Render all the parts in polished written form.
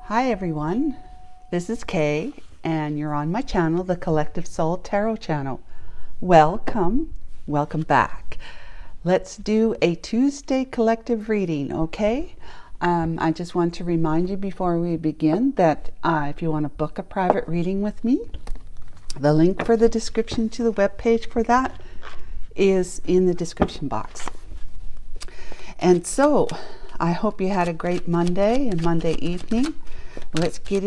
Hi everyone, this is Kay and you're on my channel, the Collective Soul Tarot channel. Welcome back. Let's do a Tuesday collective reading, okay? I just want to remind you before we begin that if you want to book a private reading with me, the link for the description to the webpage for that is in the description box. And so, I hope you had a great Monday and Monday evening. Let's get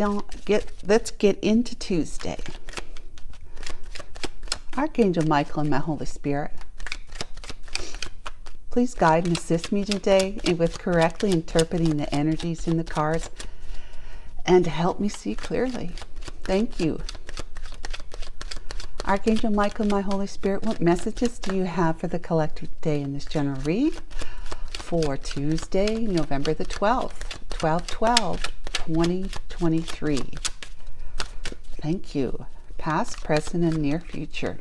into Tuesday. Archangel Michael and my Holy Spirit, please guide and assist me today with correctly interpreting the energies in the cards and to help me see clearly. Thank you. Archangel Michael and my Holy Spirit, what messages do you have for the collective today in this general read for Tuesday, November the 12th, 2023. Thank you. Past, present, and near future.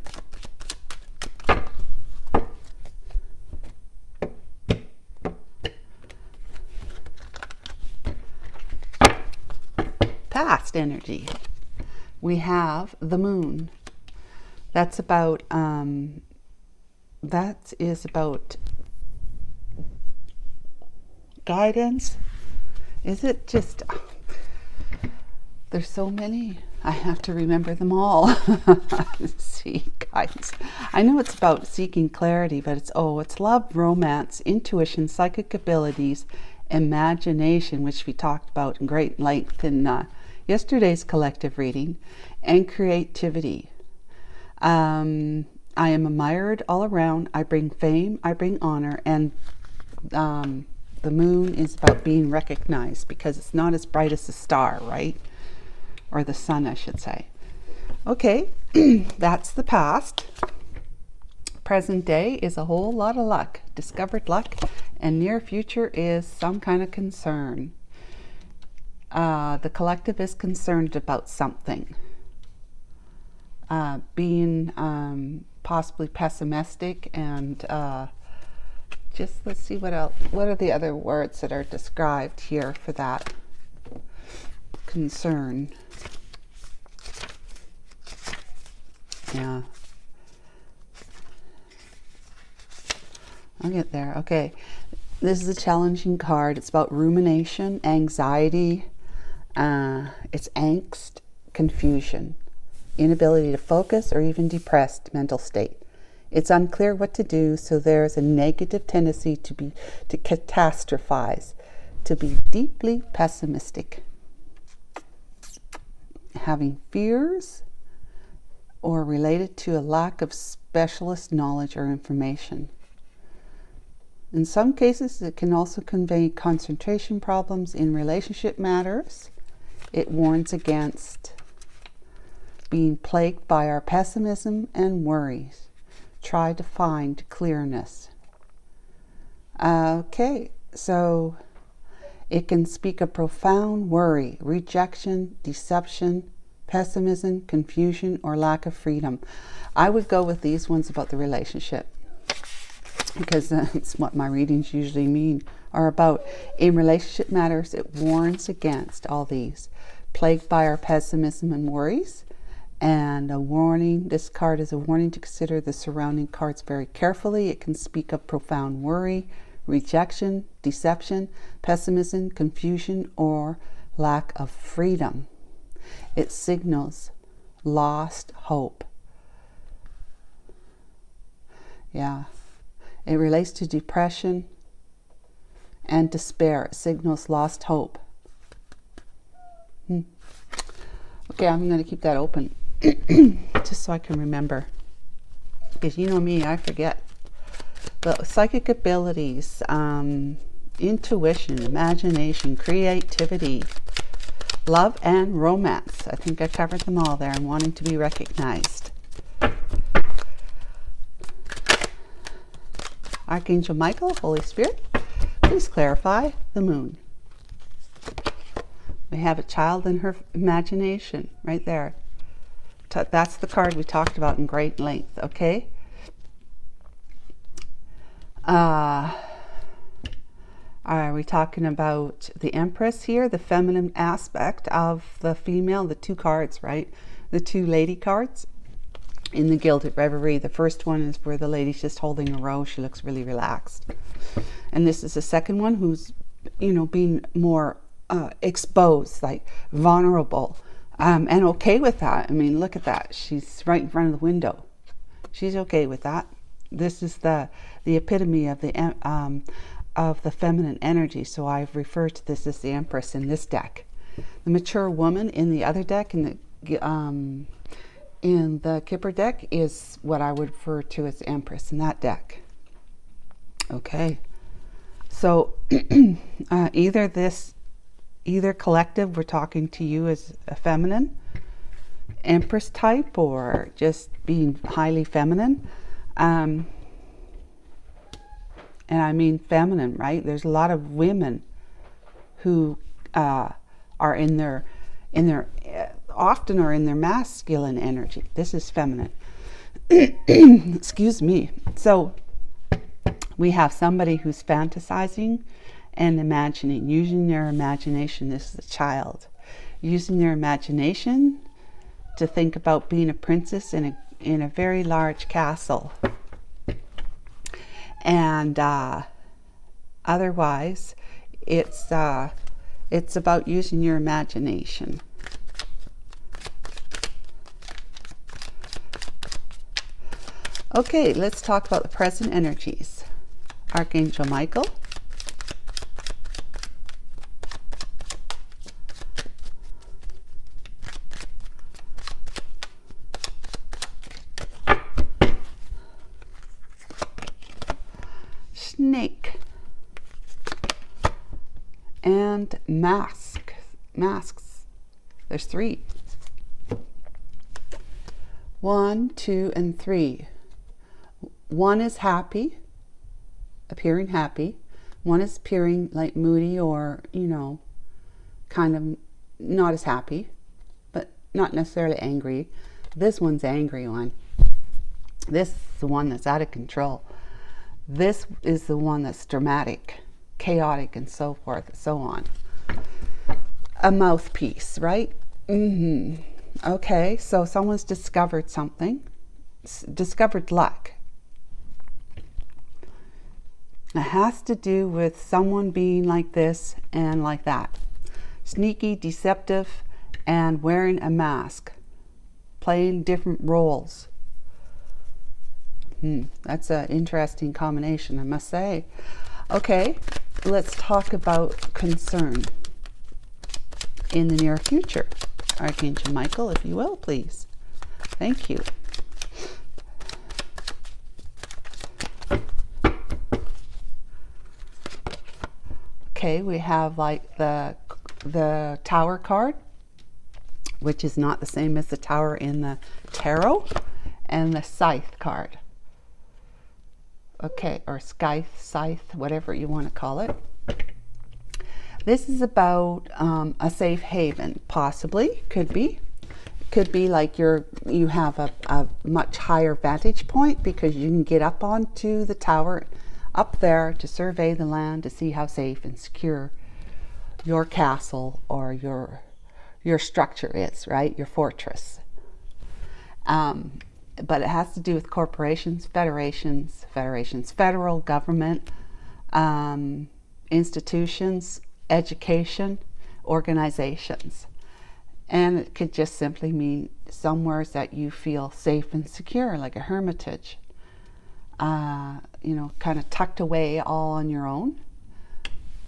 Past energy. We have the moon. That is about guidance. Is it just, there's so many, I have to remember them all. See, guys, I know it's about seeking clarity, but it's love, romance, intuition, psychic abilities, imagination, which we talked about in great length in yesterday's collective reading, and creativity. I am admired all around. I bring fame, I bring honor, and the moon is about being recognized because it's not as bright as the star, right? Or the sun, I should say. Okay, that's the past. Present day is a whole lot of luck, discovered luck, and near future is some kind of concern. The collective is concerned about something. Being possibly pessimistic and just let's see what else. What are the other words that are described here for that concern? Yeah. I'll get there. Okay. This is a challenging card. It's about rumination, anxiety. It's angst, confusion, inability to focus, or even depressed mental state. It's unclear what to do, so there's a negative tendency to catastrophize, to be deeply pessimistic, having fears, or related to a lack of specialist knowledge or information. In some cases, it can also convey concentration problems in relationship matters. It warns against being plagued by our pessimism and worries. Try to find clearness. Okay, so it can speak of profound worry, rejection, deception, pessimism, confusion, or lack of freedom. I would go with these ones about the relationship because that's what my readings usually are about. In relationship matters, it warns against all these. Plagued by our pessimism and worries. And a warning, this card is a warning to consider the surrounding cards very carefully. It can speak of profound worry, rejection, deception, pessimism, confusion, or lack of freedom. It signals lost hope. Yeah. It relates to depression and despair. It signals lost hope. Okay, I'm going to keep that open. Just so I can remember, because you know me, I forget. The psychic abilities, intuition, imagination, creativity, love, and romance. I think I covered them all there, and wanting to be recognized. Archangel Michael, Holy Spirit, please clarify the moon. We have a child in her imagination right there. That's the card we talked about in great length, okay? Are we talking about the Empress here, the feminine aspect of the female, the two cards, right? The two lady cards in the Gilded Reverie. The first one is where the lady's just holding a rose. She looks really relaxed. And this is the second one who's, being more exposed, like vulnerable, and okay with that. I mean, look at that. She's right in front of the window. She's okay with that. This is the epitome of the feminine energy. So I've referred to this as the Empress in this deck. The mature woman in the other deck, in the Kipper deck, is what I would refer to as the Empress in that deck. Okay. So either collective, we're talking to you as a feminine Empress type, or just being highly feminine. And I mean feminine, right? There's a lot of women who are often are in their masculine energy. This is feminine. Excuse me. So we have somebody who's fantasizing and imagining, using their imagination. This is a child using their imagination to think about being a princess in a very large castle. And otherwise, it's about using your imagination. Okay, let's talk about the present energies. Archangel Michael. Snake. And masks. There's 3. 1, 2, and 3. 1 is happy, appearing happy. 1 is appearing like moody, or, kind of not as happy, but not necessarily angry. This one's angry one. This is the one that's out of control. This is the one that's dramatic, chaotic, and so forth and so on. A mouthpiece, right? Okay, so someone's discovered something, discovered luck. It has to do with someone being like this and like that. Sneaky, deceptive, and wearing a mask. Playing different roles. That's an interesting combination, I must say. Okay, let's talk about concern in the near future. Archangel Michael, if you will, please. Thank you. Okay, we have like the Tower card, which is not the same as the Tower in the Tarot, and the Scythe card. Okay, or scythe, whatever you want to call it. This is about a safe haven, possibly. Could be like you have a much higher vantage point, because you can get up onto the tower up there to survey the land, to see how safe and secure your castle or your structure is, right? Your fortress. But it has to do with corporations, federations, federal government, institutions, education, organizations. And it could just simply mean somewhere that you feel safe and secure, like a hermitage, kind of tucked away all on your own.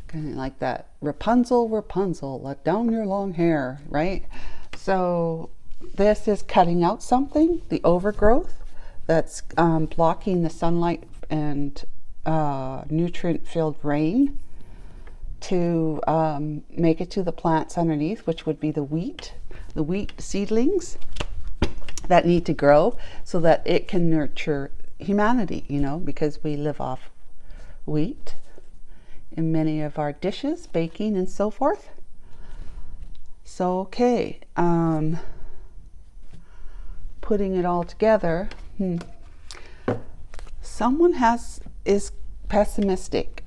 Kind of like that Rapunzel, let down your long hair, right? So this is cutting out something, the overgrowth that's blocking the sunlight and nutrient-filled rain to make it to the plants underneath, which would be the wheat seedlings that need to grow so that it can nurture humanity, because we live off wheat in many of our dishes, baking and so forth. So, okay, putting it all together, someone is pessimistic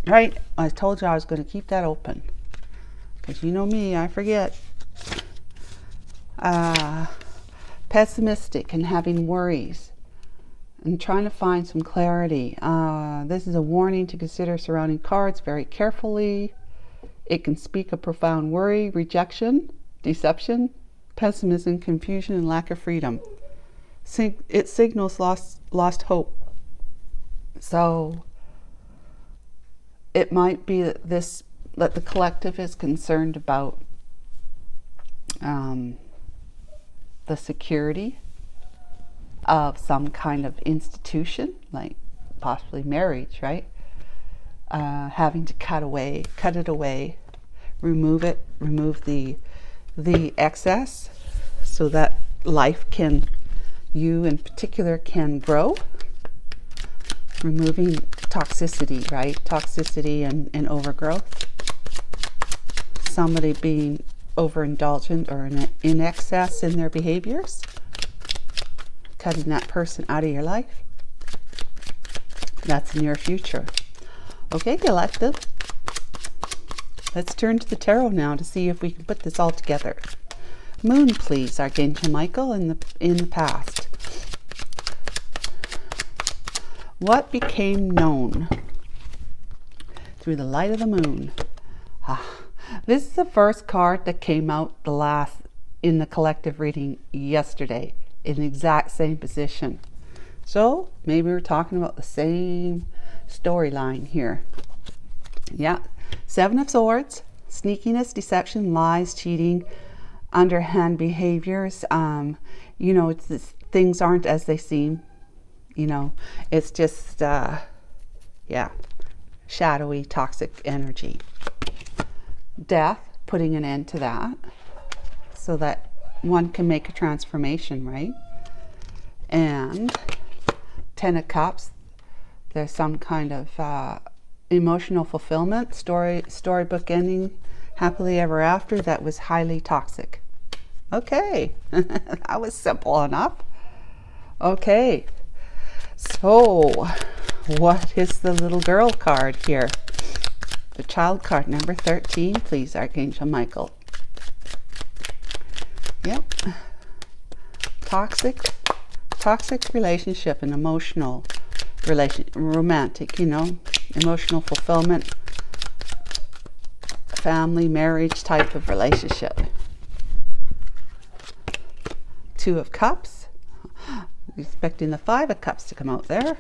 Right? I told you I was going to keep that open. Because you know me, I forget. Pessimistic and having worries. And trying to find some clarity. This is a warning to consider surrounding cards very carefully. It can speak of profound worry, rejection, deception, pessimism, confusion, and lack of freedom. It signals lost hope. So it might be that the collective is concerned about the security of some kind of institution, like possibly marriage, right? Having to cut it away, remove the excess, so that life you in particular can grow. Removing toxicity, right? Toxicity and overgrowth. Somebody being overindulgent or in excess in their behaviors. Cutting that person out of your life. That's near future. Okay, collective. Let's turn to the tarot now to see if we can put this all together. Moon, please, Archangel Michael, in the past. What became known through the light of the moon? This is the first card that came out in the collective reading yesterday, in the exact same position. So maybe we're talking about the same storyline here. Yeah. 7 of Swords, sneakiness, deception, lies, cheating, underhand behaviors. Things aren't as they seem. It's just, shadowy, toxic energy. Death, putting an end to that so that one can make a transformation, right? And 10 of Cups, there's some kind of emotional fulfillment, storybook ending, happily ever after, that was highly toxic. Okay, that was simple enough. Okay, so what is the little girl card here? The child card, number 13, please, Archangel Michael. Yep. Toxic relationship and emotional romantic, emotional fulfillment, family, marriage type of relationship. 2 of Cups. Expecting the 5 of Cups to come out there.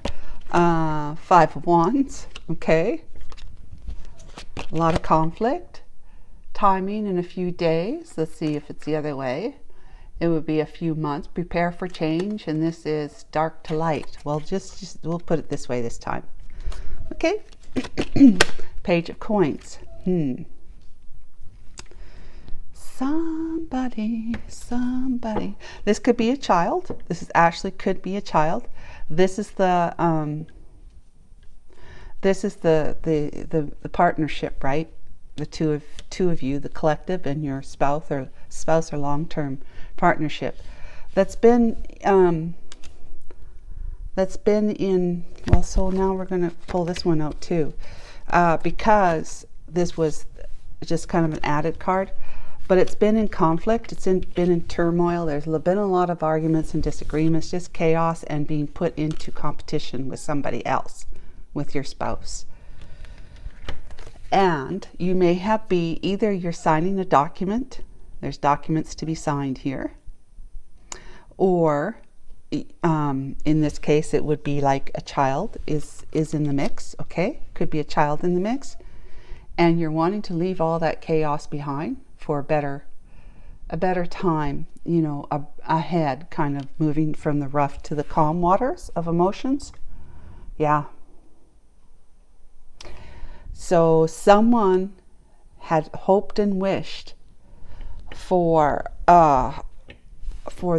5 of Wands. Okay. A lot of conflict. Timing in a few days. Let's see if it's the other way. It would be a few months. Prepare for change. And this is dark to light. Well, just we'll put it this way this time. Okay. Page of Coins. Somebody. This could be a child. Could be a child. This is the partnership, right? The two of you, the collective, and your spouse or long-term partnership. That's been in, well, so now we're going to pull this one out too, because this was just kind of an added card. But it's been in conflict, been in turmoil, there's been a lot of arguments and disagreements, just chaos and being put into competition with somebody else, with your spouse. And you may either you're signing a document, there's documents to be signed here, or in this case it would be like a child is in the mix, okay? Could be a child in the mix, and you're wanting to leave all that chaos behind for a better time, ahead, kind of moving from the rough to the calm waters of emotions. Yeah. So someone had hoped and wished for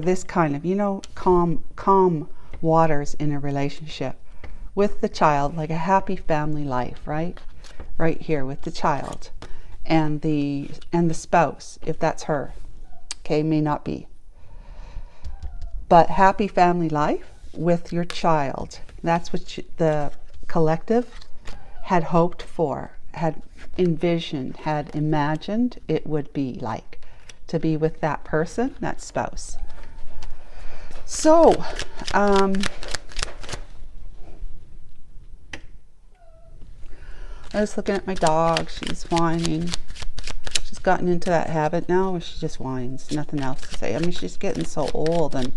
this kind of, calm waters in a relationship with the child, like a happy family life, right? Right here with the child. And the spouse, if that's her, okay, may not be, but happy family life with your child. That's what the collective had hoped for, had envisioned, had imagined it would be like to be with that person, that spouse. So, I was looking at my dog. She's whining. She's gotten into that habit now where she just whines. Nothing else to say. I mean, she's getting so old and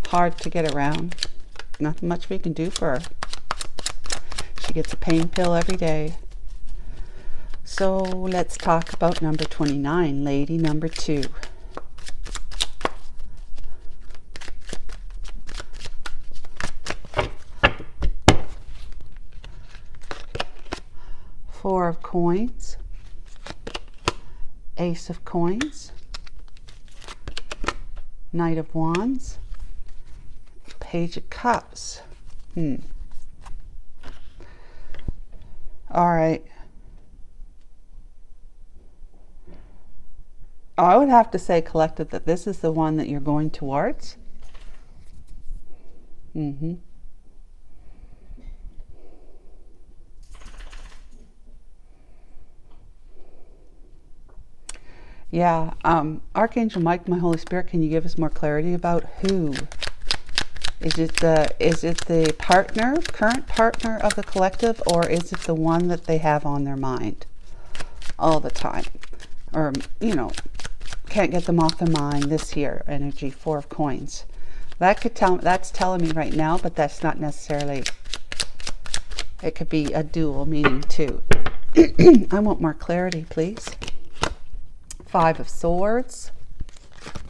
hard to get around. Nothing much we can do for her. She gets a pain pill every day. So let's talk about number 29, lady number 2. Four of coins, Ace of coins, Knight of wands, Page of cups. All right. I would have to say, collective, that this is the one that you're going towards. Yeah. Archangel Mike, my Holy Spirit, can you give us more clarity about who? Is it the partner, current partner of the collective, or is it the one that they have on their mind all the time? Or, can't get them off their mind this here, energy, 4 of coins. That's telling me right now, but that's not necessarily, it could be a dual meaning too. I want more clarity, please. 5 of swords,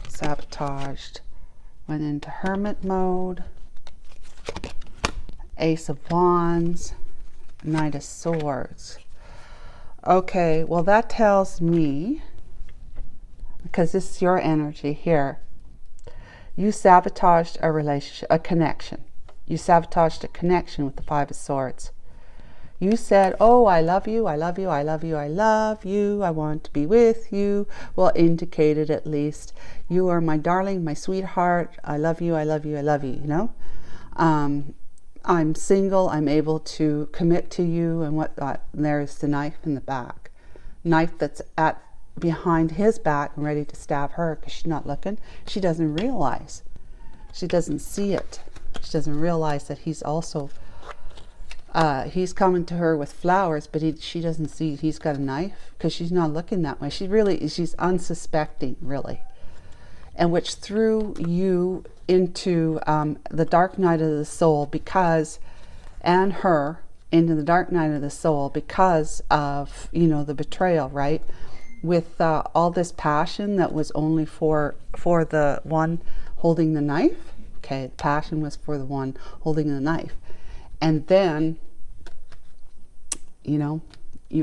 sabotaged, went into hermit mode, Ace of wands, Knight of swords. Okay, well that tells me, because this is your energy here, you sabotaged a relationship, a connection. You sabotaged a connection with the 5 of swords. You said, oh, I love you, I love you, I love you, I love you, I want to be with you. Well, indicated at least, you are my darling, my sweetheart, I love you, I love you, I love you, I'm single, I'm able to commit to you, and whatnot. And there's the knife in the back. Knife that's behind his back and ready to stab her because she's not looking. She doesn't realize. She doesn't see it. She doesn't realize that he's also, he's coming to her with flowers, but she doesn't see he's got a knife because she's not looking that way. She's unsuspecting, really. And which threw you into the dark night of the soul and her into the dark night of the soul because of, the betrayal, right? With all this passion that was only for the one holding the knife. Okay, the passion was for the one holding the knife. And then, you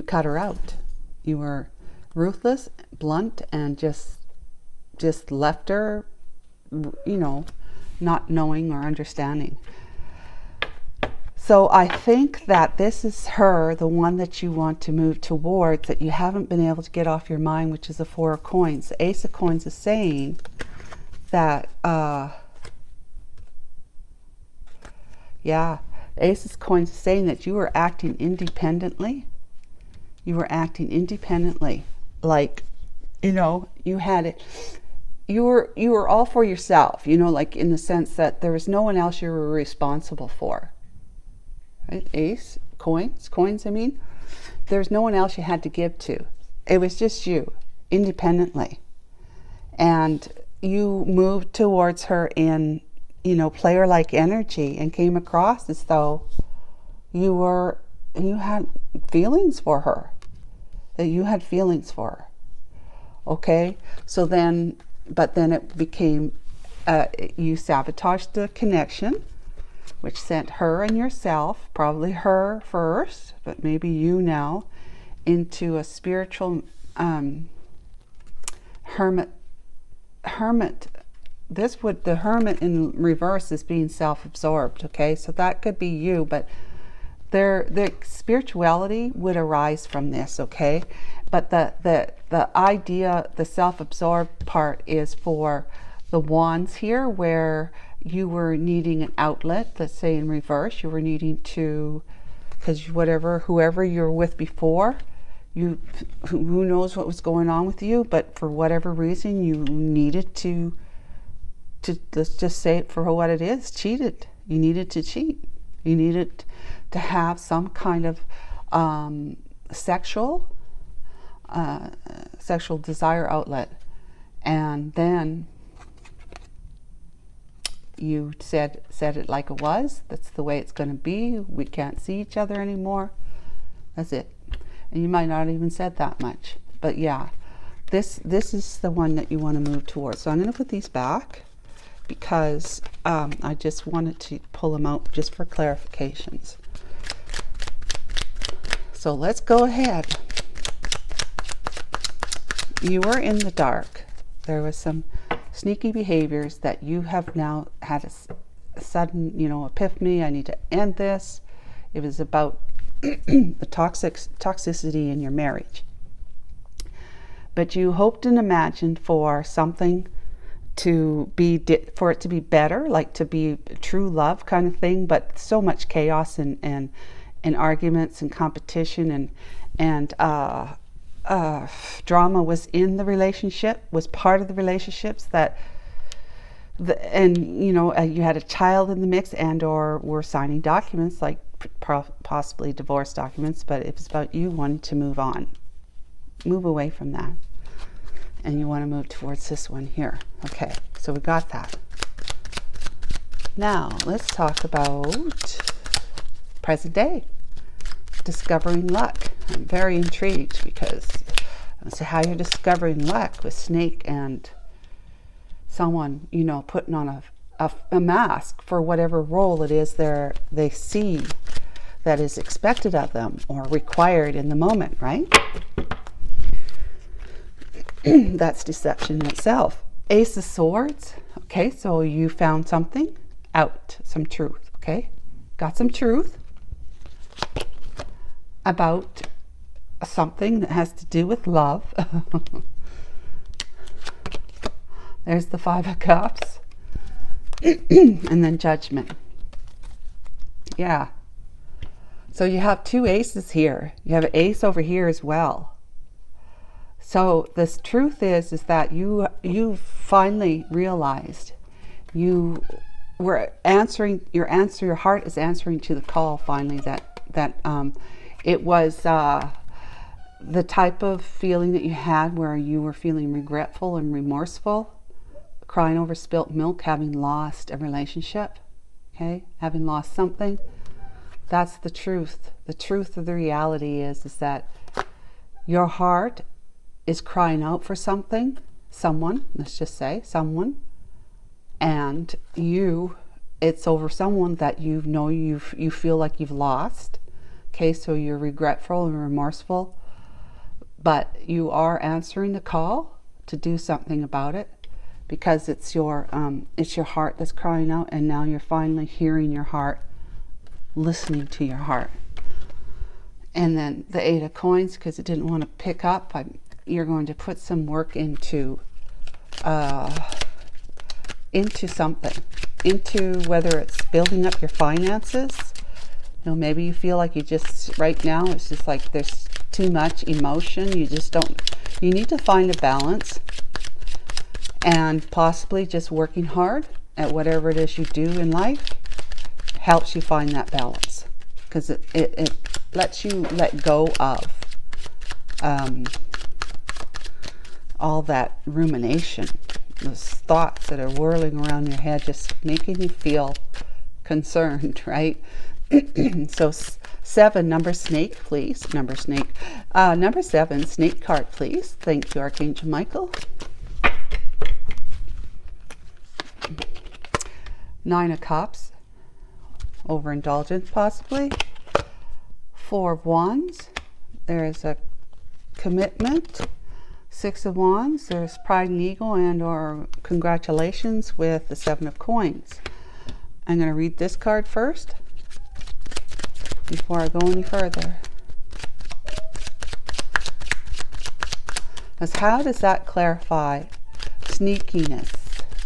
cut her out. You were ruthless, blunt, and just left her, not knowing or understanding. So I think that this is her, the one that you want to move towards, that you haven't been able to get off your mind, which is the 4 of coins. The Ace of coins is saying that, the Ace of coins is saying that you were acting independently. You were acting independently. Like, you had it. You were all for yourself, like in the sense that there was no one else you were responsible for. Right? Ace, coins, I mean. There's no one else you had to give to. It was just you, independently. And you moved towards her in, player-like energy and came across as though you had feelings for her. That you had feelings for her. Okay? So then, but then it became, you sabotaged the connection, which sent her and yourself, probably her first, but maybe you now, into a spiritual hermit. The hermit in reverse is being self-absorbed, okay? So that could be you, but the spirituality would arise from this, okay? But the idea, the self-absorbed part is for the wands here, where you were needing an outlet. Let's say in reverse, you were needing to because whoever you were with before, who knows what was going on with you, but for whatever reason you needed to let's just say it for what it is, cheated. You needed to cheat. You needed to have some kind of sexual desire outlet, and then you said it like it was. That's the way it's going to be. We can't see each other anymore. That's it. And you might not even said that much, but yeah, this is the one that you want to move towards. So I'm going to put these back because I just wanted to pull them out just for clarifications. So let's go ahead. You were in the dark. There was some sneaky behaviors that you have now had a sudden, epiphany. I need to end this. It was about the toxicity in your marriage. But you hoped and imagined for something for it to be better, like to be true love kind of thing, but so much chaos and arguments and competition and drama was in the relationship, was part of the relationships you had a child in the mix, and or were signing documents like possibly divorce documents, but it was about you wanting to move away from that, and you want to move towards this one here. Okay, so we got that. Now let's talk about present day, discovering luck. I'm very intrigued because I see how you're discovering luck with Snake and someone, putting on a mask for whatever role it is they see that is expected of them or required in the moment, right? That's deception in itself. Ace of Swords. Okay, so you found something out, some truth. Okay, got some truth about something that has to do with love. There's the Five of Cups. And then Judgment. Yeah. So you have two aces here. You have an ace over here as well. So this truth is that you finally realized your heart is answering to the call finally that it was the type of feeling that you had where you were feeling regretful and remorseful, crying over spilt milk, having lost a relationship, okay, having lost something. That's the truth. The truth of the reality is that your heart is crying out for someone, let's just say someone, and it's over someone that you feel like you've lost. Okay, so you're regretful and remorseful, but you are answering the call to do something about it, because it's your heart that's crying out, and now you're finally hearing your heart, listening to your heart. And then the Eight of Coins, because it didn't want to pick up, you're going to put some work into something, into whether it's building up your finances. Maybe you feel like right now it's just like there's too much emotion. You need to find a balance, and possibly just working hard at whatever it is you do in life helps you find that balance, because it lets you let go of all that rumination, those thoughts that are whirling around your head, just making you feel concerned, right? So 7, number snake, please. Number 7, snake card, please. Thank you, Archangel Michael. 9 of Cups, overindulgence possibly. 4 of Wands, there is a commitment. 6 of Wands, there's pride and ego and or congratulations with the 7 of Coins. I'm going to read this card first before I go any further. Because how does that clarify sneakiness,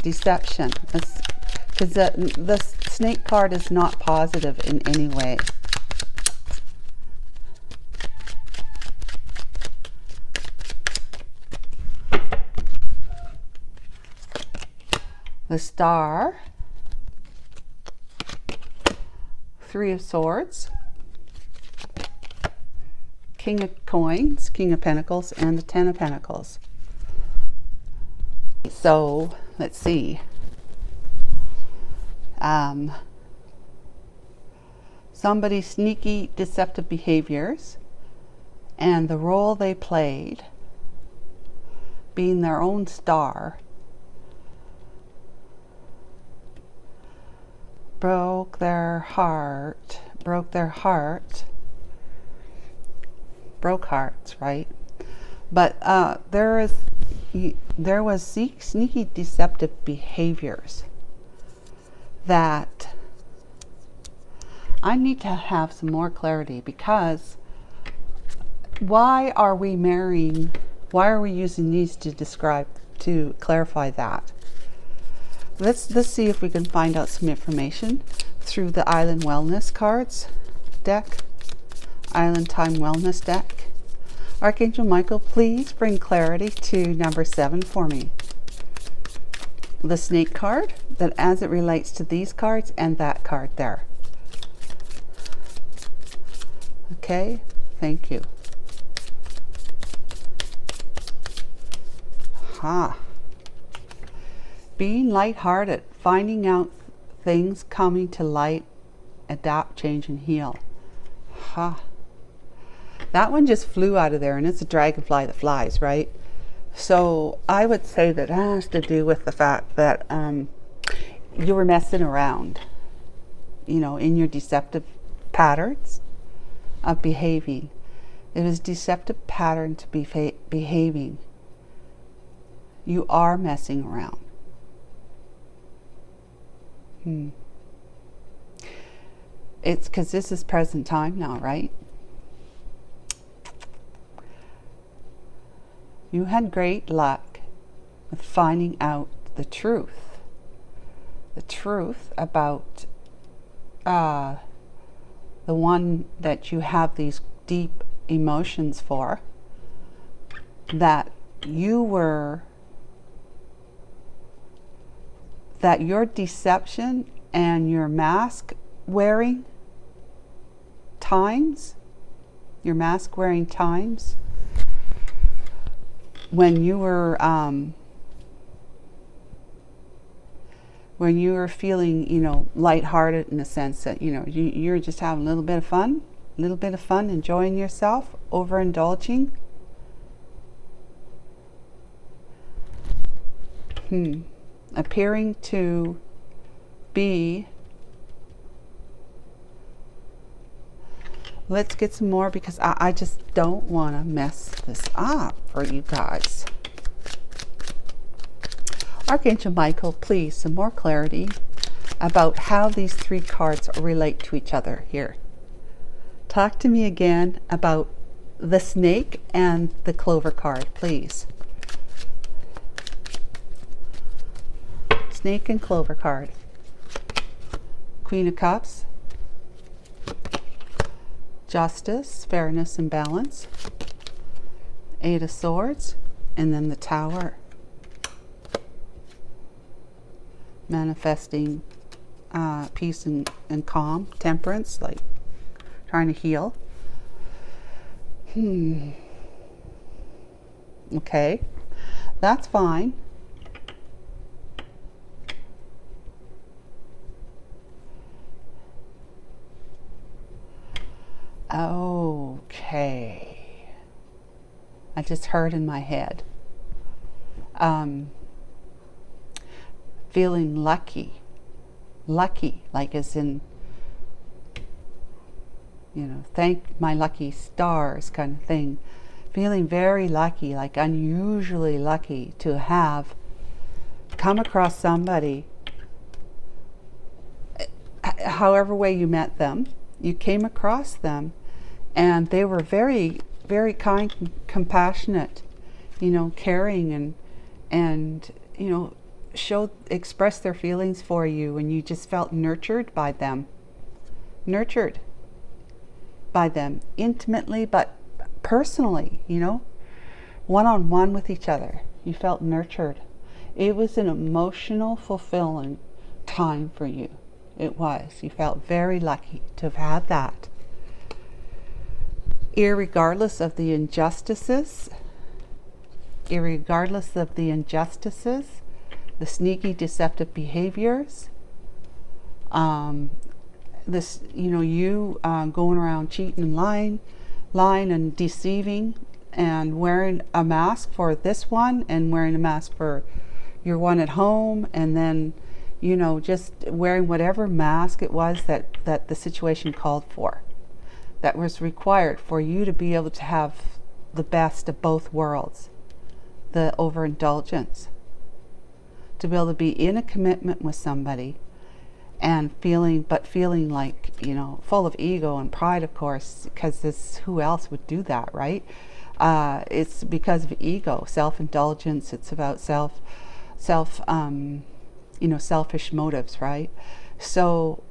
deception? Because the snake card is not positive in any way. the Star, Three of Swords, King of Coins, King of Pentacles, and the Ten of Pentacles. So let's see. Somebody's sneaky, deceptive behaviors and the role they played, being their own star, broke hearts, right? But there was sneaky, deceptive behaviors that I need to have some more clarity, because why are we marrying? Why are we using these to clarify that? Let's see if we can find out some information through the Island Wellness cards deck, Island Time Wellness deck. Archangel Michael, please bring clarity to number 7 for me. The Snake card, that as it relates to these cards and that card there. Okay, thank you. Being lighthearted, finding out things, coming to light, adapt, change, and heal. That one just flew out of there, and it's a dragonfly that flies, right? So I would say that has to do with the fact that you were messing around, in your deceptive patterns of behaving. It was deceptive pattern to be behaving. You are messing around. It's because this is present time now, right? You had great luck with finding out the truth about the one that you have these deep emotions for, that your deception and your mask wearing times, when you were feeling, lighthearted, in the sense that, you're just having a little bit of fun, enjoying yourself, overindulging. Appearing to be. Let's get some more, because I just don't want to mess this up for you guys. Archangel Michael, please, some more clarity about how these 3 cards relate to each other here. Talk to me again about the Snake and the Clover card, please. Snake and Clover card. Queen of Cups. Justice, fairness, and balance. 8 of Swords, and then the Tower. Manifesting peace and calm, temperance, like trying to heal. Okay, that's fine. Okay. I just heard in my head. Feeling lucky, like as in, thank my lucky stars kind of thing. Feeling very lucky, like unusually lucky to have come across somebody, however way you met them, you came across them, and they were very, very kind, compassionate, caring, and expressed their feelings for you, and you just felt nurtured by them, intimately, but personally, one-on-one with each other. You felt nurtured. It was an emotional, fulfilling time for you. It was. You felt very lucky to have had that. Irregardless of the injustices, the sneaky, deceptive behaviors, this, you going around cheating and lying and deceiving, and wearing a mask for this one and wearing a mask for your one at home, and then, just wearing whatever mask it was that the situation called for, that was required for you to be able to have the best of both worlds, the overindulgence, to be able to be in a commitment with somebody and feeling like, full of ego and pride, of course, because who else would do that, right? It's because of ego, self-indulgence. It's about selfish motives, right? So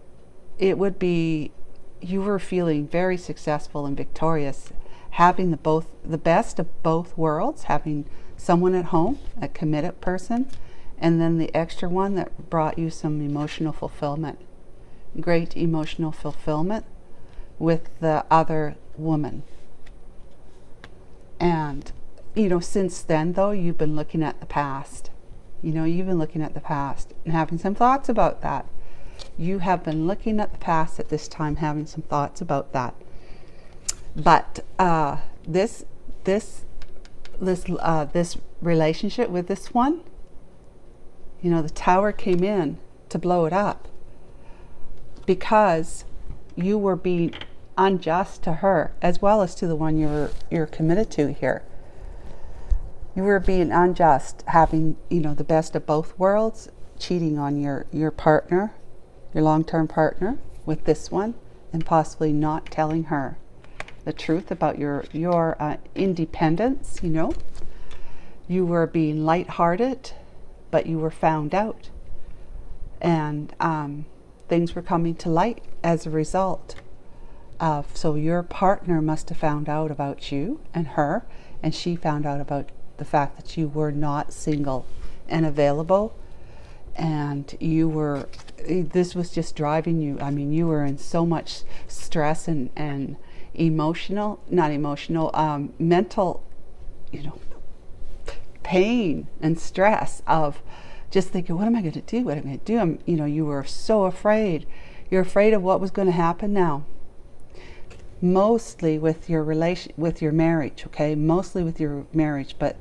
it would be, you were feeling very successful and victorious, having the best of both worlds, having someone at home, a committed person, and then the extra one that brought you some emotional fulfillment, great emotional fulfillment with the other woman. And, since then, though, you've been looking at the past. You've been looking at the past and having some thoughts about that. You have been looking at the past at this time, having some thoughts about that. But this relationship with this one, the tower came in to blow it up because you were being unjust to her as well as to the one you're committed to here. You were being unjust, having the best of both worlds, cheating on your partner, your long-term partner with this one, and possibly not telling her the truth about your independence. You were being lighthearted, but you were found out, and things were coming to light as a result of, so your partner must have found out about you and her, and she found out about the fact that you were not single and available, and this was just driving you. You were in so much stress and mental, pain and stress of just thinking, what am I going to do? What am I going to do? You were so afraid. You're afraid of what was going to happen now. Mostly with your marriage, okay? Mostly with your marriage, but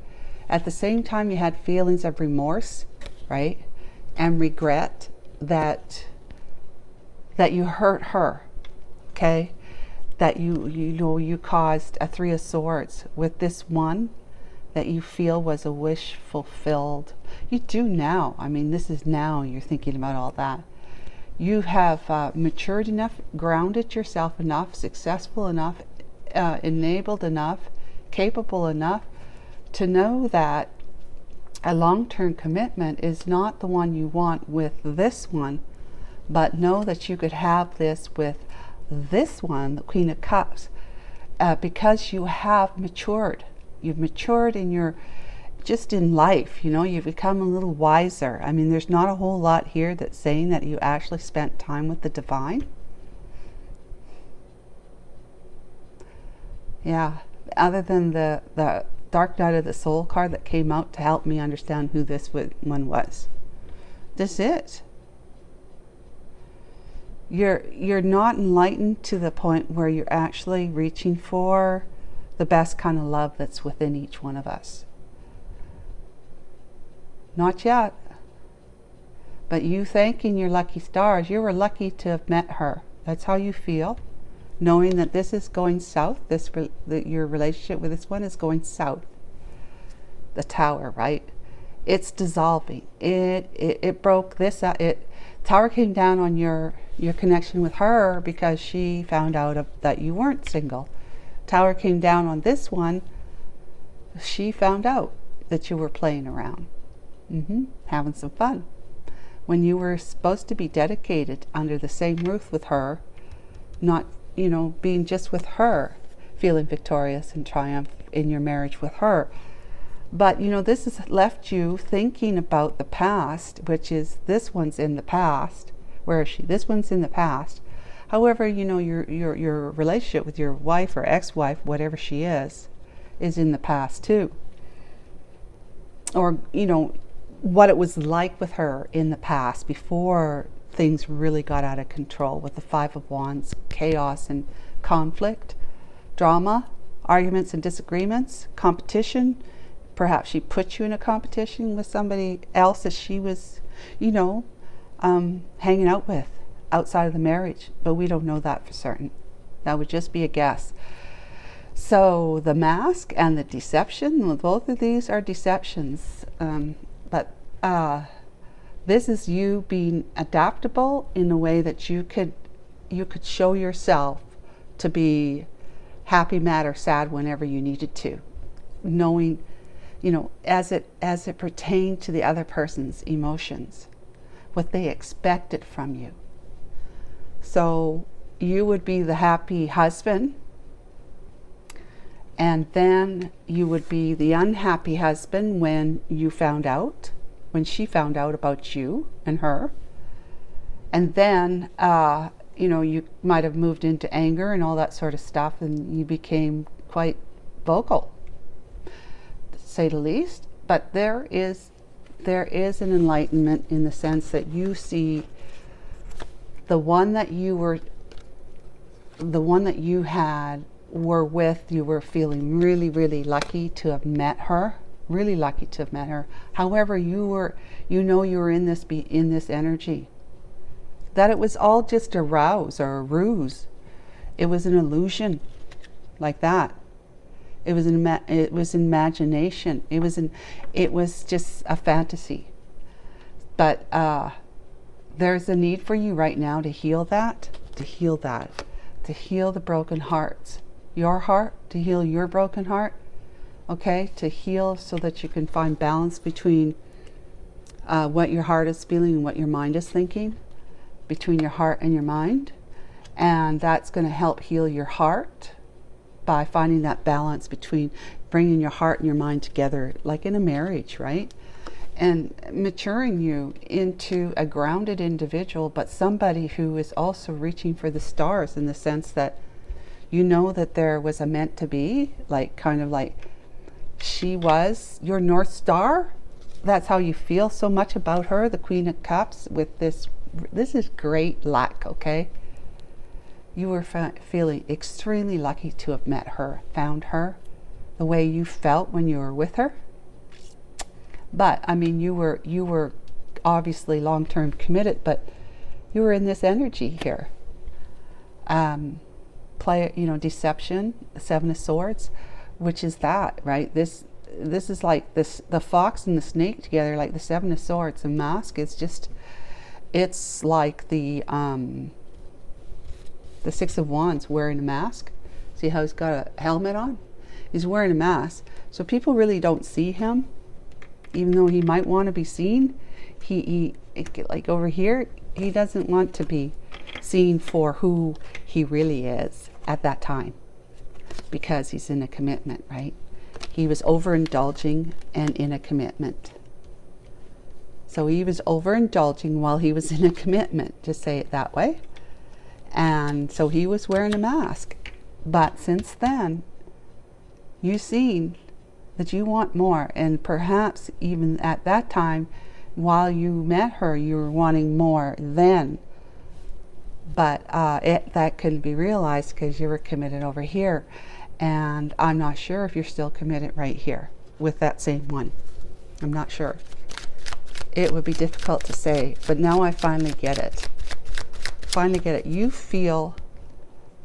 at the same time you had feelings of remorse, right? And regret that you hurt her, okay? That you caused a 3 of Swords with this one that you feel was a wish fulfilled. You do now. This is now you're thinking about all that. You have matured enough, grounded yourself enough, successful enough, enabled enough, capable enough to know that a long-term commitment is not the one you want with this one, but know that you could have this with this one, the Queen of Cups, because you have matured. You've matured just in life, you've become a little wiser. There's not a whole lot here that's saying that you actually spent time with the divine. Yeah, other than the Dark Night of the Soul card that came out to help me understand who this one was. This is. You're not enlightened to the point where you're actually reaching for the best kind of love that's within each one of us. Not yet. But you thanking your lucky stars, you were lucky to have met her. That's how you feel, knowing that this is going south. Your relationship with this one is going south. The Tower, right? It's dissolving. It broke this up. Tower came down on your connection with her because she found out that you weren't single. Tower came down on this one. She found out that you were playing around. Having some fun. When you were supposed to be dedicated under the same roof with her, not, being just with her, feeling victorious and triumph in your marriage with her. But this has left you thinking about the past, which is this one's in the past. Where is she? This one's in the past. However, your relationship with your wife or ex-wife, whatever she is in the past too. Or what it was like with her in the past before things really got out of control with the Five of Wands, chaos and conflict, drama, arguments and disagreements, competition. Perhaps she put you in a competition with somebody else that she was, hanging out with outside of the marriage, but we don't know that for certain. That would just be a guess. So the mask and the deception, well, both of these are deceptions, but this is you being adaptable in a way that you could show yourself to be happy, mad, or sad whenever you needed to, knowing, as it pertained to the other person's emotions, what they expected from you. So you would be the happy husband, and then you would be the unhappy husband when she found out about you and her. And then, you might have moved into anger and all that sort of stuff, and you became quite vocal, to say the least. But there is an enlightenment in the sense that you see the one that you were with, you were feeling really, really lucky to have met her. Really lucky to have met her. However, you were in this energy. That it was all just a ruse or a ruse. It was an illusion, like that. It was imagination. It was just a fantasy. But there's a need for you right now to heal that, to heal the broken hearts. Your heart, to heal your broken heart. Okay, to heal so that you can find balance between what your heart is feeling and what your mind is thinking, between your heart and your mind. And that's going to help heal your heart by finding that balance between bringing your heart and your mind together, like in a marriage, right? And maturing you into a grounded individual, but somebody who is also reaching for the stars, in the sense that that there was a meant to be, like kind of like she was your North Star. That's how you feel so much about her, the Queen of Cups, with this is great luck, okay? You were feeling extremely lucky to have met her, found her, the way you felt when you were with her. But I mean, you were obviously long-term committed, but you were in this energy here. Deception, the Seven of Swords, which is that, right? This is like the fox and the snake together, like the Seven of Swords. The mask is just, it's like the Six of Wands wearing a mask. See how he's got a helmet on? He's wearing a mask. So people really don't see him, even though he might want to be seen. He like over here, he doesn't want to be seen for who he really is at that time, because he's in a commitment, right? He was overindulging and in a commitment. So he was overindulging while he was in a commitment, to say it that way. And so he was wearing a mask. But since then, you've seen that you want more. And perhaps even at that time, while you met her, you were wanting more then. But that couldn't be realized because you were committed over here. And I'm not sure if you're still committed right here with that same one. I'm not sure. It would be difficult to say, but now I finally get it. Finally get it. You feel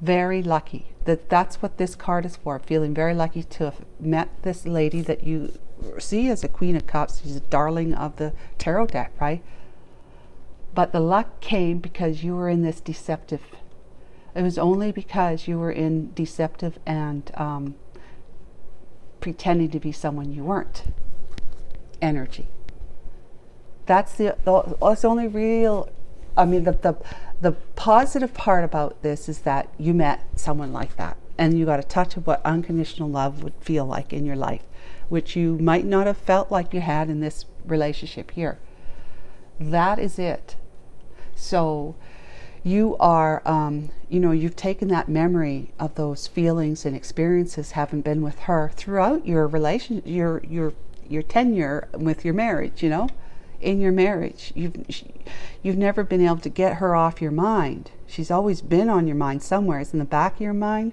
very lucky. That's what this card is for. Feeling very lucky to have met this lady that you see as a Queen of Cups. She's a darling of the tarot deck, right? But the luck came because you were in this deceptive. It was only because you were in deceptive and pretending to be someone you weren't energy. That's the only real. I mean, the positive part about this is that you met someone like that, and you got a touch of what unconditional love would feel like in your life, which you might not have felt like you had in this relationship here. That is it. So you are, you've taken that memory of those feelings and experiences having been with her throughout your relation, your tenure with your marriage. In your marriage, you've never been able to get her off your mind. She's always been on your mind somewhere. It's in the back of your mind.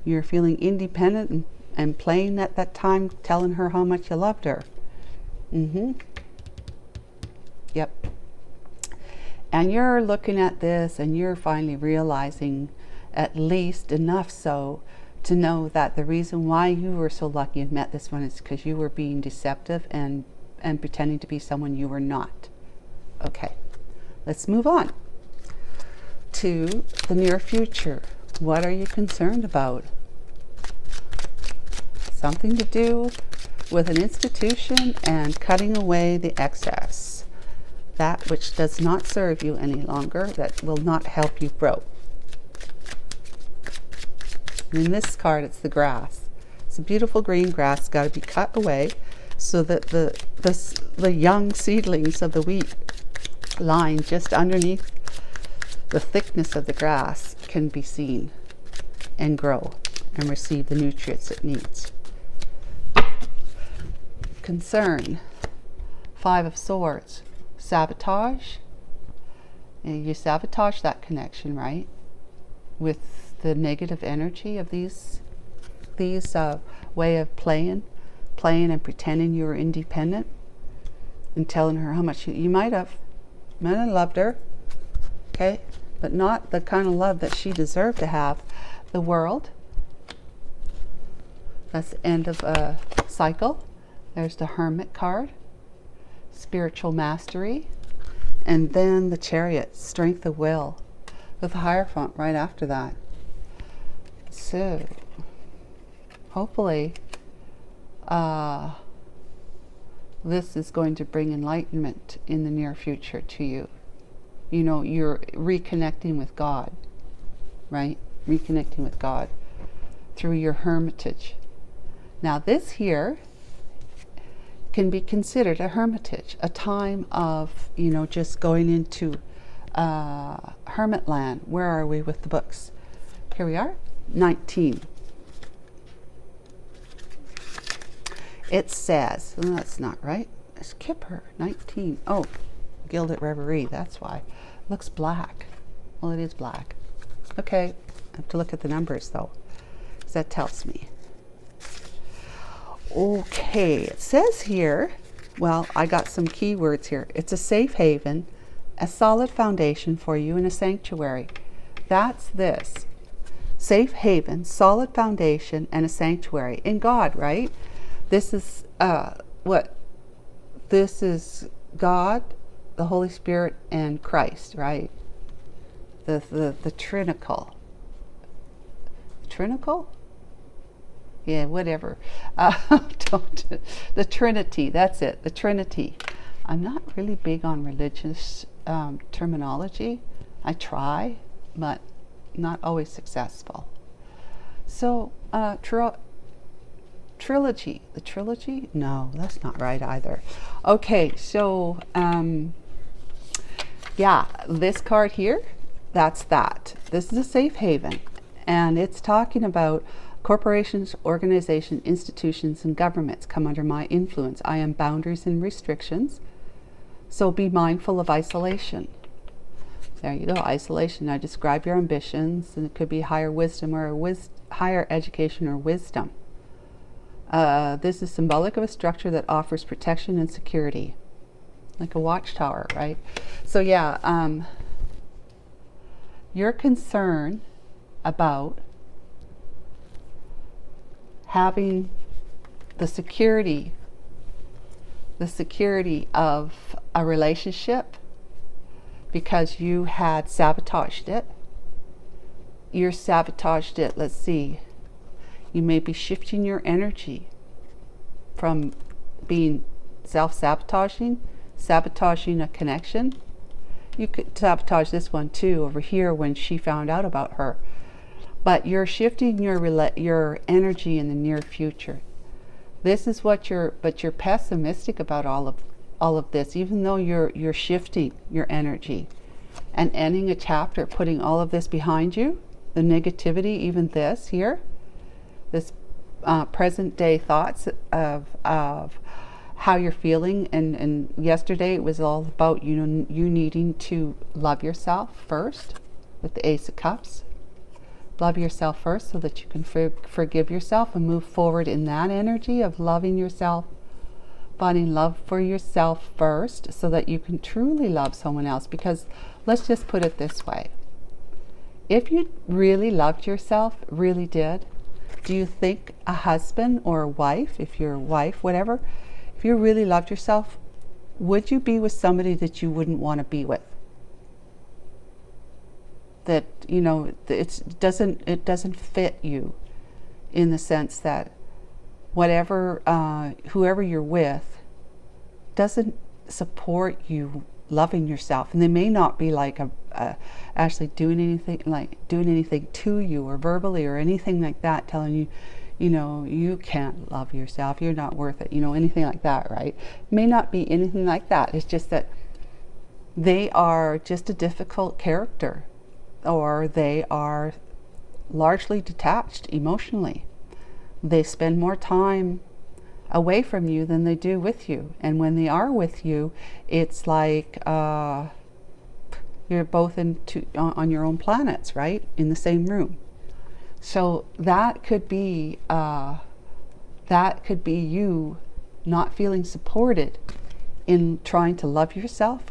You're feeling independent and playing at that time, telling her how much you loved her. Yep. And you're looking at this and you're finally realizing, at least enough so to know that the reason why you were so lucky and met this one is because you were being deceptive and pretending to be someone you were not. Okay, let's move on to the near future. What are you concerned about? Something to do with an institution and cutting away the excess. That which does not serve you any longer, that will not help you grow. In this card, it's the grass. It's a beautiful green grass, got to be cut away so that the young seedlings of the wheat lying just underneath the thickness of the grass can be seen and grow and receive the nutrients it needs. Concern, 5 of Swords. Sabotage. You sabotage that connection, right? With the negative energy of these way of playing and pretending you were independent and telling her how much you might have loved her, okay, but not the kind of love that she deserved to have. The World. That's the end of a cycle. There's the Hermit card. Spiritual mastery, and then the Chariot, strength of will, with the Hierophant right after that. So hopefully this is going to bring enlightenment in the near future to you. You're reconnecting with God, right? Reconnecting with God through your hermitage. Now this here can be considered a hermitage, a time of, just going into hermit land. Where are we with the books? Here we are, 19. It says, well, that's not right. Skip her, 19. Oh, Gilded Reverie, that's why. Looks black. Well, it is black. Okay, I have to look at the numbers though, because that tells me. Okay, it says here, well, I got some keywords here. It's a safe haven, a solid foundation for you, and a sanctuary. That's this. Safe haven, solid foundation, and a sanctuary. In God, right? This is what? This is God, the Holy Spirit, and Christ, right? The Trinical. Trinical? Yeah, whatever. The Trinity, that's it, the Trinity. I'm not really big on religious terminology. I try, but not always successful. So, trilogy. The trilogy? No, that's not right either. Okay, so, yeah, this card here, that's that. This is a safe haven, and it's talking about corporations, organizations, institutions, and governments come under my influence. I am boundaries and restrictions. So be mindful of isolation. There you go, isolation. I describe your ambitions, and it could be higher wisdom or higher education or wisdom. This is symbolic of a structure that offers protection and security, like a watchtower, right? So yeah, your concern about having the security of a relationship because you had sabotaged it. You sabotaged it, let's see. You may be shifting your energy from being self-sabotaging, sabotaging a connection. You could sabotage this one too over here when she found out about her. But you're shifting your energy in the near future This is what but you're pessimistic about all of this, even though you're shifting your energy and ending a chapter, putting all of this behind you, the negativity, even this here, this present day thoughts of how you're feeling. And yesterday it was all about you needing to love yourself first with the Ace of Cups. Love yourself first so that you can forgive yourself and move forward in that energy of loving yourself, finding love for yourself first so that you can truly love someone else. Because let's just put it this way. If you really loved yourself, really did, do you think a husband or a wife, if you're a wife, whatever, if you really loved yourself, would you be with somebody that you wouldn't want to be with? That, it doesn't fit you, in the sense that whoever you're with doesn't support you loving yourself. And they may not be like actually doing anything to you or verbally or anything like that, telling you, you can't love yourself, you're not worth it, anything like that, right? It may not be anything like that. It's just that they are just a difficult character, or they are largely detached emotionally. They spend more time away from you than they do with you. And when they are with you, it's like you're both on your own planets, right? In the same room. So that could be you not feeling supported in trying to love yourself.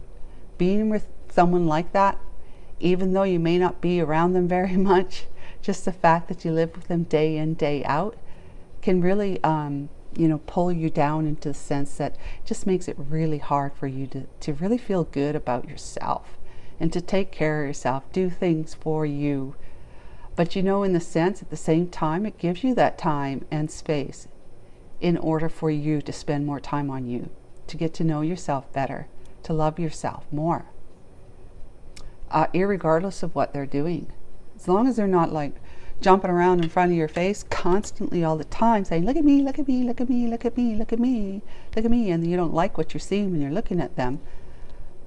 Being with someone like that, even though you may not be around them very much, just the fact that you live with them day in, day out, can really pull you down into the sense that it just makes it really hard for you to really feel good about yourself and to take care of yourself, do things for you. But in the sense, at the same time, it gives you that time and space in order for you to spend more time on you, to get to know yourself better, to love yourself more. Irregardless of what they're doing. As long as they're not like jumping around in front of your face constantly all the time saying, look at me, look at me, look at me, look at me, look at me, look at me, and you don't like what you're seeing when you're looking at them,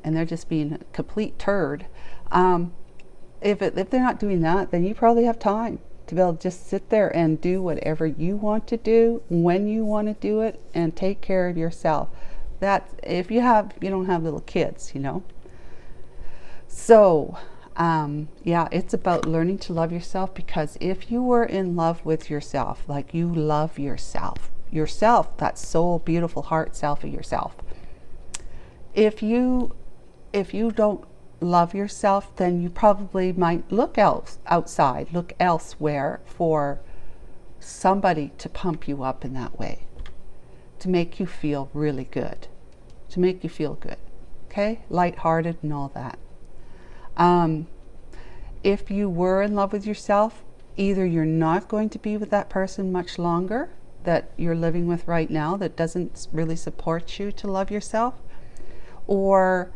and they're just being a complete turd. If they're not doing that, then you probably have time to be able to just sit there and do whatever you want to do, when you want to do it, and take care of yourself. That if you don't have little kids, So, it's about learning to love yourself, because if you were in love with yourself, like you love yourself, that soul, beautiful heart self of yourself. If you don't love yourself, then you probably might look outside, look elsewhere for somebody to pump you up in that way, to make you feel really good, okay? Lighthearted and all that. If you were in love with yourself, either you're not going to be with that person much longer that you're living with right now that doesn't really support you to love yourself, or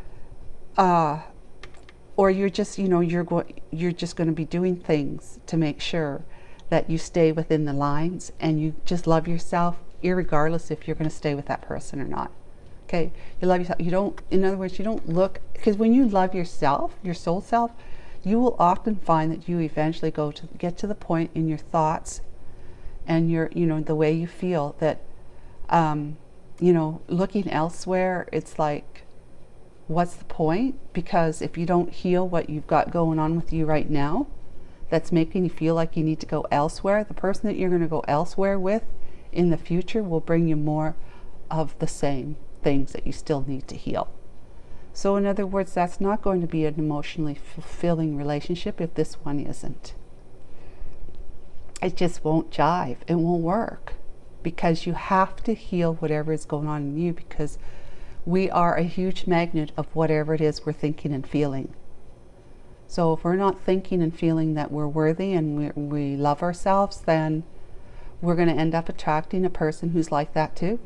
you're just, you're just going to be doing things to make sure that you stay within the lines and you just love yourself, irregardless if you're going to stay with that person or not. Okay, you love yourself. You don't, in other words, you don't look, because when you love yourself, your soul self, you will often find that you eventually get to the point in your thoughts and your, the way you feel that, looking elsewhere, it's like, what's the point? Because if you don't heal what you've got going on with you right now, that's making you feel like you need to go elsewhere, the person that you're going to go elsewhere with in the future will bring you more of the same things that you still need to heal. So in other words, that's not going to be an emotionally fulfilling relationship if this one isn't. It just won't jive. It won't work, because you have to heal whatever is going on in you, because we are a huge magnet of whatever it is we're thinking and feeling. So if we're not thinking and feeling that we're worthy and we love ourselves, then we're going to end up attracting a person who's like that too.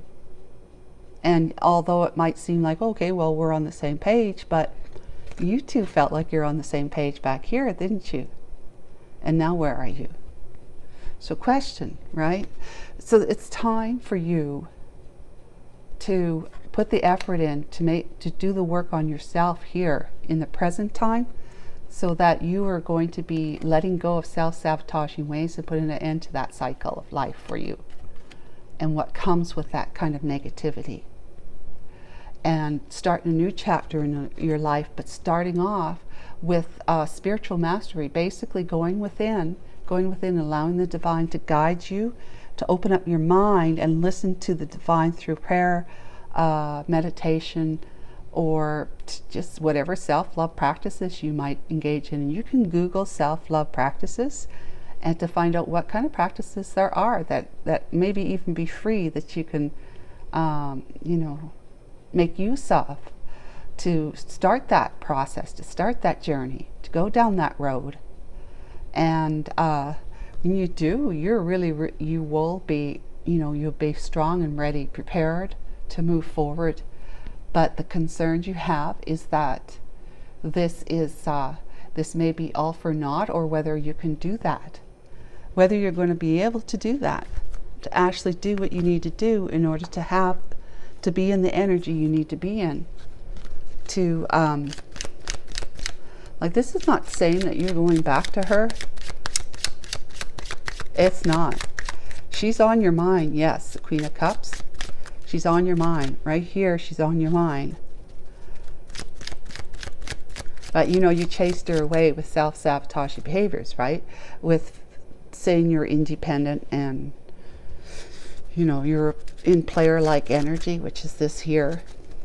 And although it might seem like, okay, well, we're on the same page, but you two felt like you're on the same page back here, didn't you? And now where are you? So question, right? So it's time for you to put the effort in to do the work on yourself here in the present time, so that you are going to be letting go of self-sabotaging ways and putting an end to that cycle of life for you and what comes with that kind of negativity, and starting a new chapter in your life, but starting off with spiritual mastery, basically going within, allowing the divine to guide you, to open up your mind and listen to the divine through prayer, meditation, or just whatever self-love practices you might engage in. And you can Google self-love practices and to find out what kind of practices there are that maybe even be free, that you can make use of to start that process, to start that journey, to go down that road. And when you do, you will be, you'll be strong and ready, prepared to move forward. But the concerns you have is that this may be all for naught, or whether you can do that, whether you're going to be able to do that, to actually do what you need to do in order to be in the energy you need to be in. To like, this is not saying that you're going back to her. It's not. She's on your mind. Yes, the Queen of Cups. She's on your mind. Right here, she's on your mind. But you chased her away with self-sabotaging behaviors, right? With saying you're independent and, you're in player-like energy, which is this here,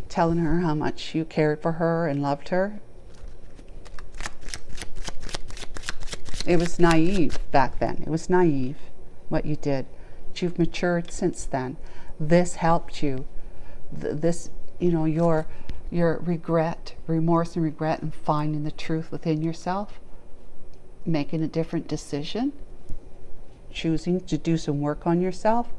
telling her how much you cared for her and loved her. It was naive back then. It was naive what you did. But you've matured since then. This helped you. Your remorse and regret, and finding the truth within yourself, making a different decision, choosing to do some work on yourself,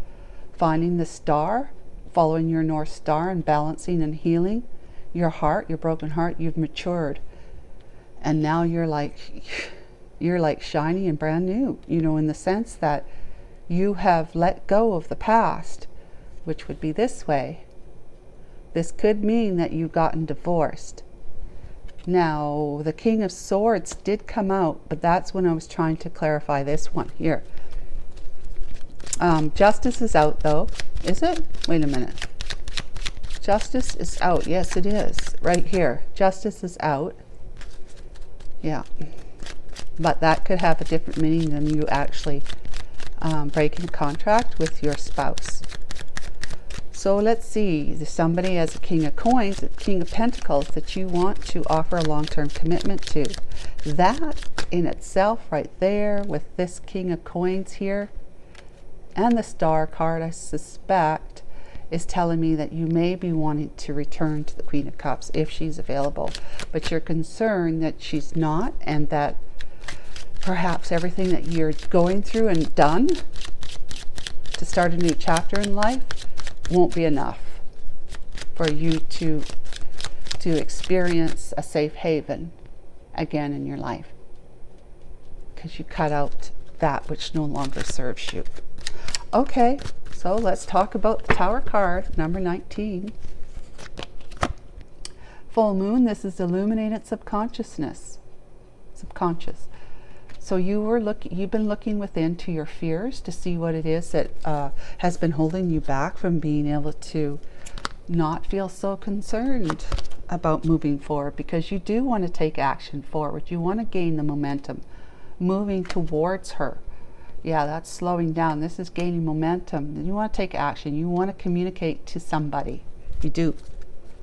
finding the star, following your North Star, and balancing and healing your heart, your broken heart. You've matured, and now you're like shiny and brand new, in the sense that you have let go of the past, which would be this way. This could mean that you've gotten divorced. Now, the King of Swords did come out, but that's when I was trying to clarify this one here. Justice is out, though. Is it? Wait a minute. Justice is out. Yes, it is. Right here. Justice is out. Yeah. But that could have a different meaning than you actually breaking a contract with your spouse. So let's see. There's somebody as a King of Coins, a King of Pentacles, that you want to offer a long-term commitment to. That in itself right there, with this King of Coins here and the Star card, I suspect, is telling me that you may be wanting to return to the Queen of Cups if she's available. But you're concerned that she's not, and that perhaps everything that you're going through and done to start a new chapter in life won't be enough for you to experience a safe haven again in your life, because you cut out that which no longer serves you. Okay, so let's talk about the Tower card, number 19. Full moon. This is illuminated subconscious. So you've been looking within to your fears to see what it is that has been holding you back from being able to not feel so concerned about moving forward, because you do want to take action forward. You want to gain the momentum, moving towards her. Yeah, that's slowing down. This is gaining momentum. You want to take action. You want to communicate to somebody. You do.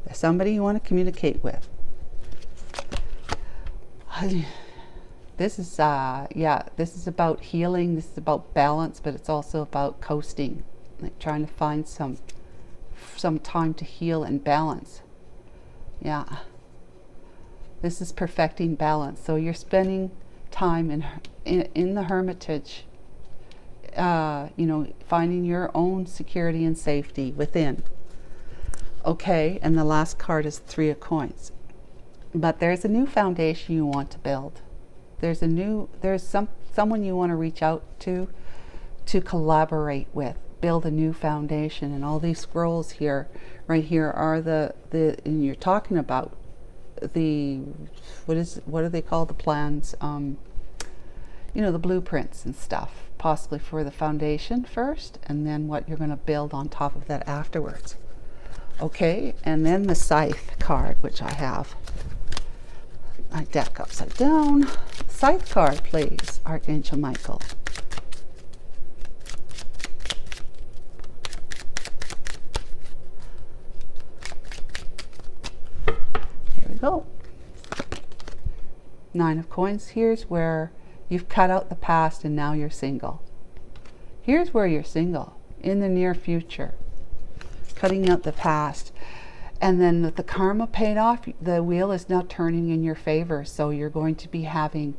There's somebody you want to communicate with. This is this is about healing. This is about balance, but it's also about coasting, like trying to find some time to heal and balance. Yeah, this is perfecting balance. So you're spending time in the hermitage, finding your own security and safety within. Okay, and the last card is Three of Coins. But there's a new foundation you want to build. There's someone you want to reach out to to collaborate with, build a new foundation. And all these scrolls here, right here, are and you're talking about the, what do they call the plans? You know, the blueprints and stuff, possibly for the foundation first, and then what you're going to build on top of that afterwards. Okay, and then the Scythe card, which I have. My deck upside down. Scythe card, please, Archangel Michael. Here we go. Nine of Coins. Here's where you've cut out the past and now you're single. Here's where you're single in the near future. Cutting out the past. And then with the karma paid off, the wheel is now turning in your favor. So you're going to be having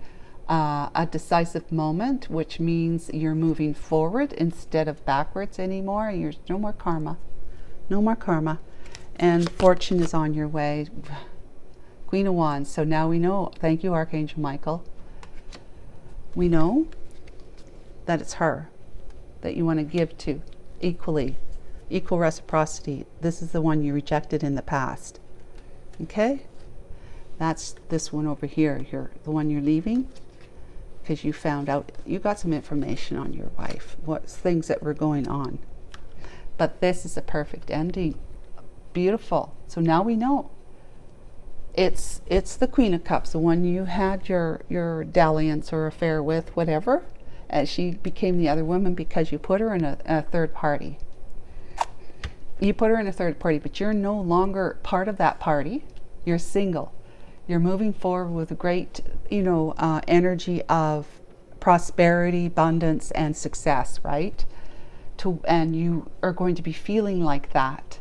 a decisive moment, which means you're moving forward instead of backwards anymore. There's no more karma. No more karma. And fortune is on your way. Queen of Wands. So now we know. Thank you, Archangel Michael. We know that it's her that you want to give to equally. Equal reciprocity. This is the one you rejected in the past. Okay? That's this one over here. The one you're leaving, because you found out, you got some information on your wife, what things that were going on. But this is a perfect ending. Beautiful. So now we know. It's the Queen of Cups, the one you had your dalliance or affair with, whatever. And she became the other woman because you put her in a third party. You put her in a third party, but you're no longer part of that party. You're single. You're moving forward with a great, energy of prosperity, abundance, and success, right? And you are going to be feeling like that.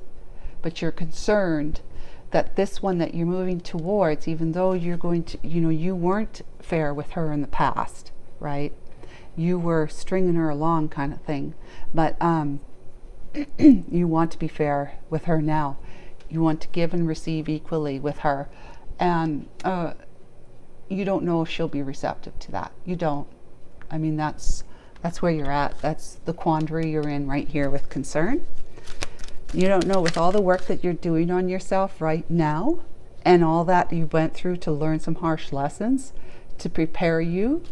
But you're concerned that this one that you're moving towards, even though you're going to, you weren't fair with her in the past, right? You were stringing her along kind of thing. But, you want to be fair with her now. You want to give and receive equally with her. And you don't know if she'll be receptive to that. You don't. I mean, that's where you're at. That's the quandary you're in right here with concern. You don't know, with all the work that you're doing on yourself right now and all that you went through to learn some harsh lessons to prepare you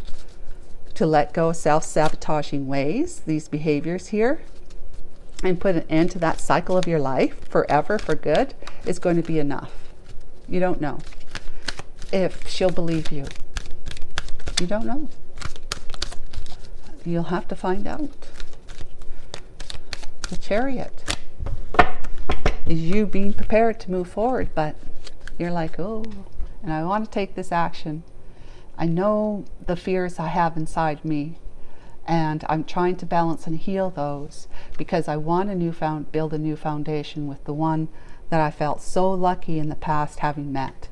to let go of self-sabotaging ways, these behaviors here, and put an end to that cycle of your life forever for good, is going to be enough. You don't know if she'll believe you. You don't know. You'll have to find out. The Chariot is you being prepared to move forward, but you're like, oh, and I want to take this action. I know the fears I have inside me, and I'm trying to balance and heal those because I want build a new foundation with the one that I felt so lucky in the past having met.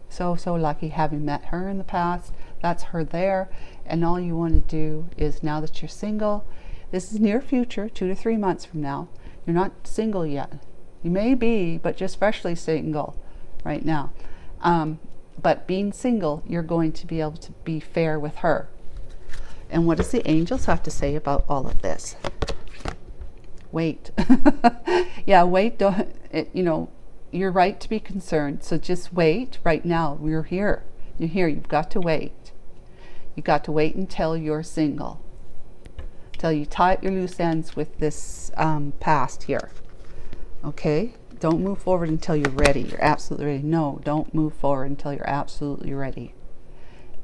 So lucky having met her in the past. That's her there. And all you want to do is, now that you're single, this is near future, 2 to 3 months from now. You're not single yet. You may be, but just freshly single right now. But being single, you're going to be able to be fair with her. And what does the angels have to say about all of this? Wait. Yeah, wait. You're right to be concerned. So just wait right now. We're here. You're here. You've got to wait. You've got to wait until you're single. Until you tie up your loose ends with this past here. Okay? Don't move forward until you're ready. You're absolutely ready. No, don't move forward until you're absolutely ready.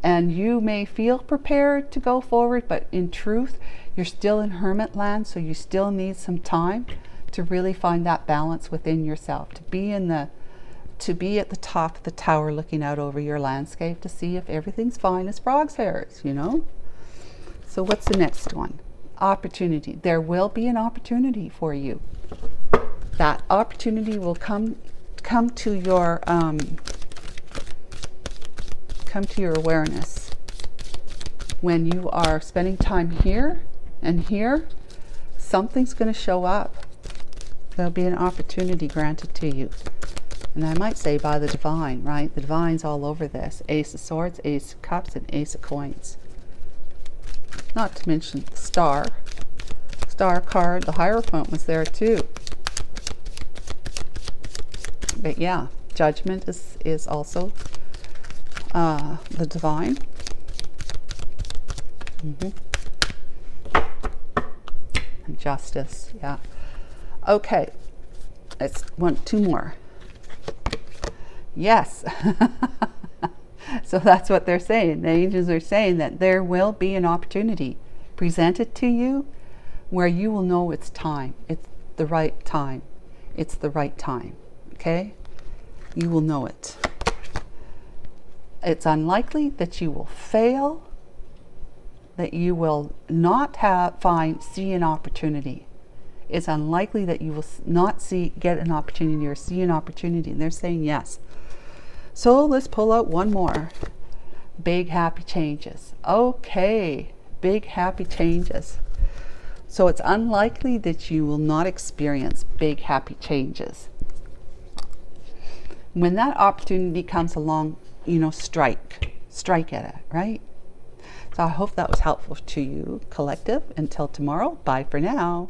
And you may feel prepared to go forward, but in truth, you're still in hermit land, so you still need some time to really find that balance within yourself, to be at the top of the tower looking out over your landscape to see if everything's fine as frog's hairs, So what's the next one? Opportunity. There will be an opportunity for you. That opportunity will come to your awareness when you are spending time here and here. Something's going to show up. There'll be an opportunity granted to you, and I might say by the divine, right? The divine's all over this. Ace of Swords, Ace of Cups, and Ace of Coins. Not to mention the Star, Star card, the Hierophant was there too. But yeah, Judgment is also the Divine. And Justice, yeah. Okay, let's want 2 more. Yes. So that's what they're saying. The angels are saying that there will be an opportunity presented to you where you will know it's time. It's the right time. It's the right time. Okay? You will know it. It's unlikely that you will fail, that you will not see an opportunity. It's unlikely that you will not get an opportunity or see an opportunity. And they're saying yes. So let's pull out one more. Big happy changes. Okay, big happy changes. So it's unlikely that you will not experience big happy changes. When that opportunity comes along, strike at it, right? So I hope that was helpful to you, collective. Until tomorrow, bye for now.